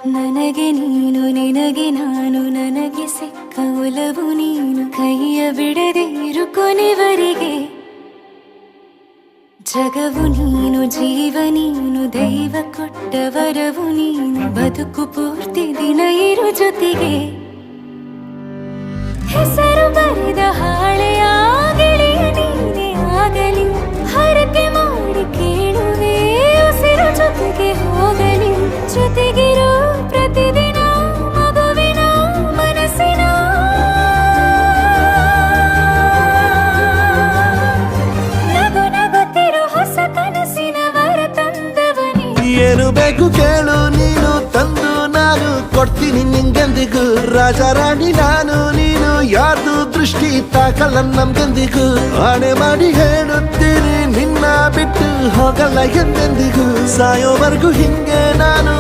ನನಗೆ ನೀನು ನಿನಗೆ ನಾನು ನನಗೆ ಸಿಕ್ಕ ಒಲವು ನೀನು ಕೈಯ ಬಿಡದೆ ಇರು ಕೊನೆವರೆಗೆ ಜಗವು ನೀನು ಜೀವ ನೀನು ದೈವ ಕೊಟ್ಟ ವರವು ನೀನು ಬದುಕು ಪೂರ್ತಿ ದಿನ ಇರು ಜೊತೆಗೆ ಹೆಸರು ಬರೆದ ಹಾಳೆಯ ಗೆಳೆಯ ನೀನೇ ಆಗಲಿ ಹರಕೆ ಮಾಡಿ ಕೇಳುವೆ ಉಸಿರು ಜೊತೆಗೆ ಹೋಗಲಿ ಜೊತೆಗಿರೋ ಪ್ರತಿದಿನ ಮಗುವಿನ ಮನಸ್ಸಿನ ನಗು ನಗುತ್ತಿರೋ ಹೊಸ ಕನಸಿನ ವರ ತಂದವನೇ ಏನು ಬೇಕು ಕೇಳು ನೀನು ತಂದು ನಾನು ಕೊಡ್ತೀನಿ ನಿಂಗೆಂದಿಗೂ ರಾಜ ರಾಣಿ ನಾನು ನೀನು ಯಾರ್ದು ದೃಷ್ಟಿ ತಾಕಲ್ಲ ನಮ್ಗೆಂದಿಗೂ ಆಣೆ ಮಾಡಿ ಹೇಳುತ್ತೀನಿ ನಿನ್ನ ಬಿಟ್ಟು ಹೋಗಲ್ಲ ಎಂದೆಂದಿಗೂ ಸಾಯೋವರೆಗೂ ಹಿಂಗೆ ನಾನು